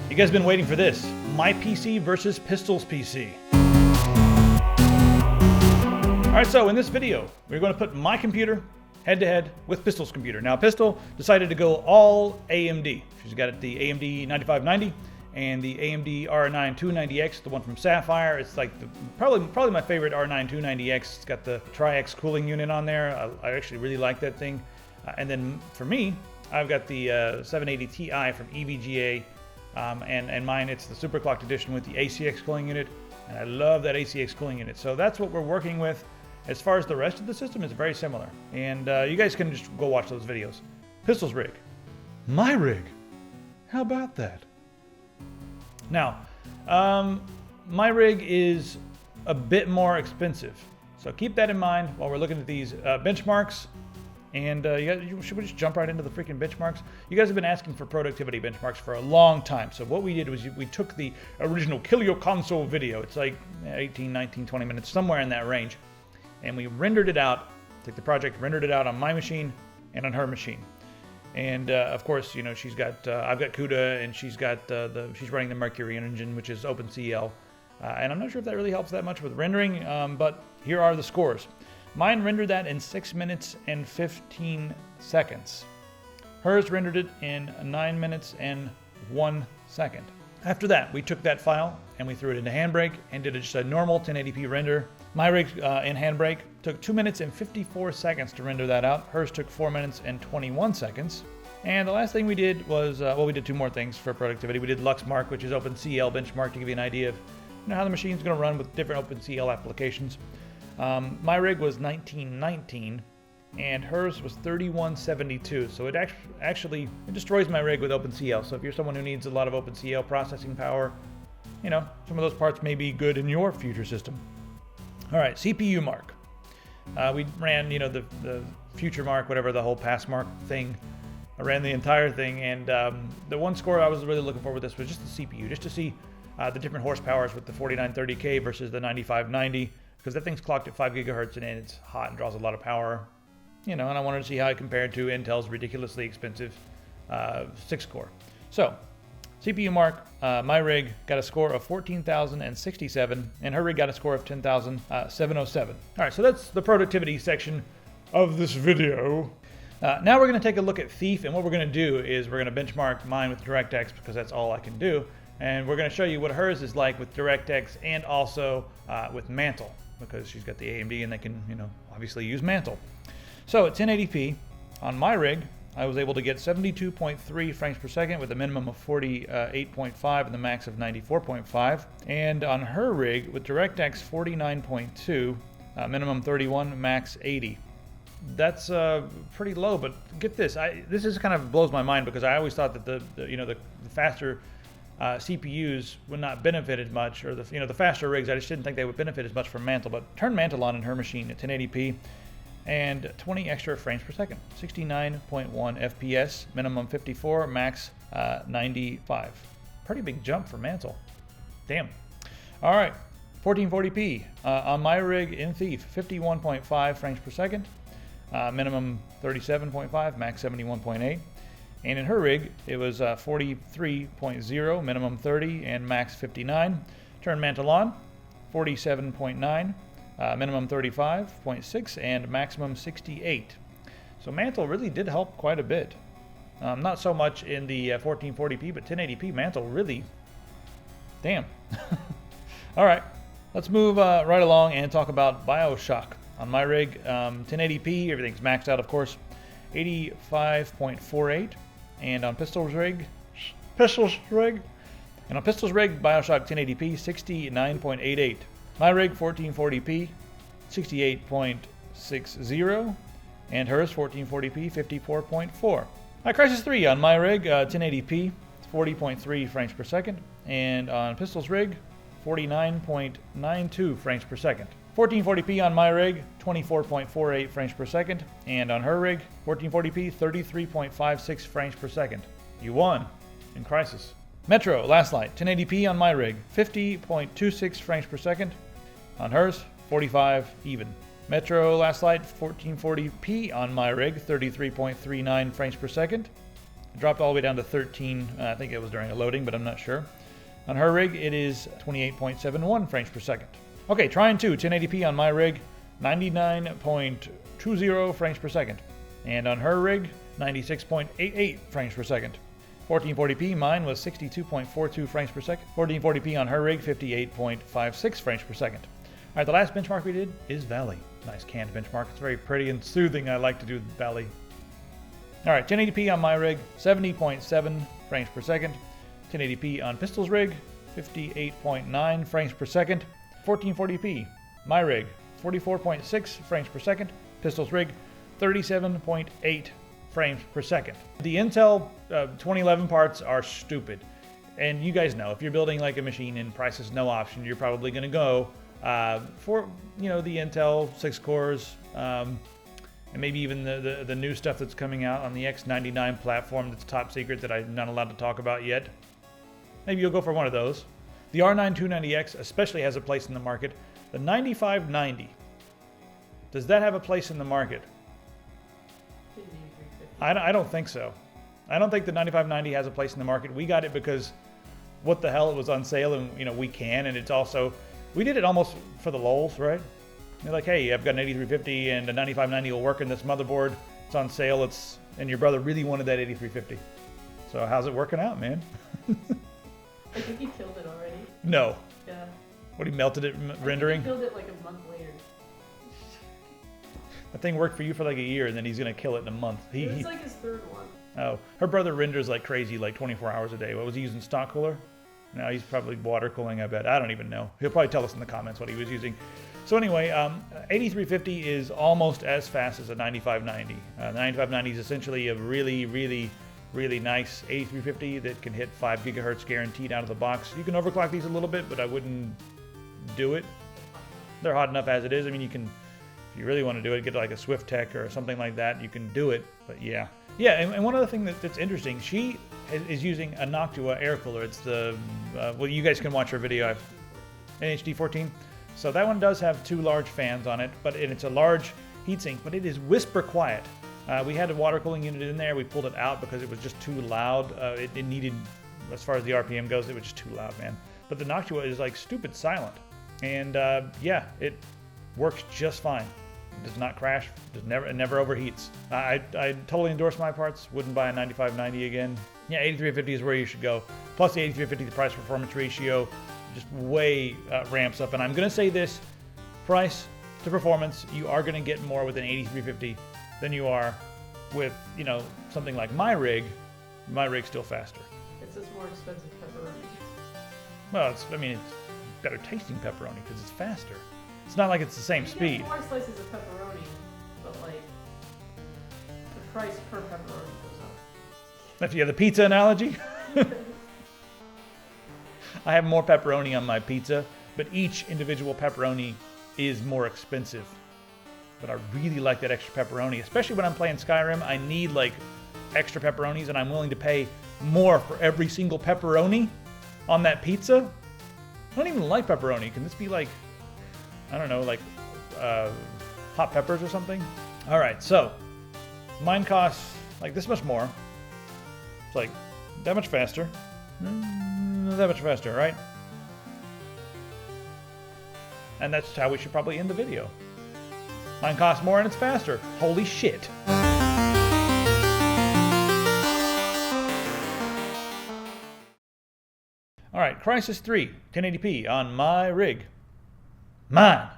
You guys have been waiting for this. My PC versus Pistol's PC. Alright, so in this video, we're going to put my computer head-to-head with Pistol's computer. Now, Pistol decided to go all AMD. She's got the AMD 9590 and the AMD R9 290X, the one from Sapphire. It's like probably my favorite R9 290X. It's got the Tri-X cooling unit on there. I actually really like that thing. And then for me, I've got the 780 Ti from EVGA, and mine, it's the Superclocked edition with the ACX cooling unit, and I love that ACX cooling unit. So that's what we're working with. As far as the rest of the system, it's very similar. And you guys can just go watch those videos. Pistol's rig. My rig. How about that? Now, my rig is a bit more expensive. So keep that in mind while we're looking at these benchmarks. And should we just jump right into the freaking benchmarks? You guys have been asking for productivity benchmarks for a long time. So what we did was we took the original Kill Your Console video. It's like 18, 19, 20 minutes, somewhere in that range. And we rendered it out, took the project, rendered it out on my machine and on her machine. And of course, you know, she's got, I've got CUDA, and she's got she's running the Mercury engine, which is OpenCL. And I'm not sure if that really helps that much with rendering, but here are the scores. Mine rendered that in 6 minutes and 15 seconds. Hers rendered it in 9 minutes and 1 second. After that, we took that file and we threw it into HANDBRAKE and did just a normal 1080p render. My rig in HANDBRAKE took 2 minutes and 54 seconds to render that out. Hers took 4 minutes and 21 seconds. And the last thing we did was, well, we did two more things for productivity. We did LuxMark, which is OpenCL benchmark, to give you an idea of how the machine's going to run with different OpenCL applications. My rig was 1919 and hers was 3172. So it actually destroys my rig with OpenCL. So if you're someone who needs a lot of OpenCL processing power, you know, some of those parts may be good in your future system. All right, CPU mark. We ran, you know, the future mark, whatever, the whole pass mark thing. I ran the entire thing, and the one score I was really looking for with this was just the CPU, just to see the different horsepowers with the 4930K versus the 9590, because that thing's clocked at 5 gigahertz and it's hot and draws a lot of power, you know, and I wanted to see how it compared to Intel's ridiculously expensive 6-core. So, CPU mark, my rig got a score of 14,067, and her rig got a score of 10,707. All right, so that's the productivity section of this video. Now we're going to take a look at Thief, and what we're going to do is we're going to benchmark mine with DirectX, because that's all I can do, and we're going to show you what hers is like with DirectX and also with Mantle, because she's got the AMD and they can, you know, obviously use Mantle. So at 1080p on my rig, I was able to get 72.3 frames per second with a minimum of 48.5 and the max of 94.5. And on her rig with DirectX 49.2, minimum 31, max 80. That's pretty low, but get this. This is kind of blows my mind, because I always thought that the faster CPUs would not benefit as much, or the faster rigs, I just didn't think they would benefit as much from Mantle. But turn Mantle on in her machine at 1080p. And 20 extra frames per second, 69.1 FPS, minimum 54, max 95. Pretty big jump for Mantle. Damn. All right, 1440p on my rig in Thief, 51.5 frames per second, minimum 37.5, max 71.8. And in her rig, it was 43.0, minimum 30, and max 59. Turn Mantle on, 47.9. Minimum 35.6 and maximum 68. So Mantle really did help quite a bit. Not so much in the 1440p, but 1080p Mantle really, damn. All right, let's move right along and talk about BioShock. On my rig, 1080p, everything's maxed out, of course, 85.48, and on Pistol's rig, BioShock 1080p, 69.88. My rig 1440p, 68.60, and hers 1440p, 54.4. Crysis 3 on my rig, 1080p, 40.3 frames per second, and on Pistol's rig, 49.92 frames per second. 1440p on my rig, 24.48 frames per second, and on her rig, 1440p, 33.56 frames per second. You won in Crysis. Metro, last light, 1080p on my rig, 50.26 frames per second. On hers, 45 even. Metro last light, 1440p on my rig, 33.39 frames per second. Dropped all the way down to 13. I think it was during a loading, but I'm not sure. On her rig, it is 28.71 frames per second. Okay, Trine 2, 1080p on my rig, 99.20 frames per second. And on her rig, 96.88 frames per second. 1440p, mine was 62.42 frames per second. 1440p on her rig, 58.56 frames per second. All right, the last benchmark we did is Valley. Nice canned benchmark. It's very pretty and soothing. I like to do Valley. All right, 1080p on my rig, 70.7 frames per second. 1080p on Pistol's rig, 58.9 frames per second. 1440p, my rig, 44.6 frames per second. Pistol's rig, 37.8 frames per second. The Intel 2011 parts are stupid. And you guys know, if you're building like a machine and price is no option, you're probably going to go for, you know, the Intel 6 cores, and maybe even the new stuff that's coming out on the X99 platform that's top secret that I'm not allowed to talk about yet. Maybe you'll go for one of those. The R9 290X especially has a place in the market. The 9590, does that have a place in the market? I don't think so. I don't think the 9590 has a place in the market. We got it because what the hell, it was on sale, and you know we can, and it's also, we did it almost for the lulz, right? You're like, hey, I've got an 8350 and a 9590 will work in this motherboard. It's on sale. And your brother really wanted that 8350. So how's it working out, man? I think he killed it already. No. Yeah. What, he melted it rendering? He killed it like a month later. That thing worked for you for like a year, and then he's gonna kill it in a month. It was like his third one. Oh, her brother renders like crazy, like 24 hours a day. What was he using, stock cooler? No, he's probably water cooling, I bet. I don't even know. He'll probably tell us in the comments what he was using. So anyway, 8350 is almost as fast as a 9590. The 9590 is essentially a really nice 8350 that can hit 5 gigahertz guaranteed out of the box. You can overclock these a little bit, but I wouldn't do it. They're hot enough as it is. I mean, you can, if you really want to do it, get like a Swift Tech or something like that. You can do it, but yeah. Yeah, and one other thing that's interesting, she is using a Noctua air cooler. It's the, well, you guys can watch her video, NHD14. So that one does have 2 large fans on it, but it's a large heatsink, but it is whisper quiet. We had a water cooling unit in there. We pulled it out because it was just too loud. It needed, as far as the RPM goes, it was just too loud, man. But the Noctua is like stupid silent. And yeah, it works just fine. It does not crash. It never overheats. I totally endorse my parts. Wouldn't buy a 9590 again. Yeah, 8350 is where you should go. Plus the 8350, the price performance ratio just way ramps up. And I'm going to say this, price to performance, you are going to get more with an 8350 than you are with, you know, something like my rig. My rig's still faster. It's just more expensive pepperoni. Well, it's better tasting pepperoni because it's faster. It's not like it's the same speed. You get 4 slices of pepperoni, but like the price per pepperoni goes up. If you have the pizza analogy, I have more pepperoni on my pizza, but each individual pepperoni is more expensive. But I really like that extra pepperoni, especially when I'm playing Skyrim. I need like extra pepperonis, and I'm willing to pay more for every single pepperoni on that pizza. I don't even like pepperoni. Can this be like, I don't know, like hot peppers or something? All right, so mine costs like this much more. It's like that much faster. That much faster, right? And that's how we should probably end the video. Mine costs more and it's faster. Holy shit. All right, Crysis 3, 1080p on my rig. Mine.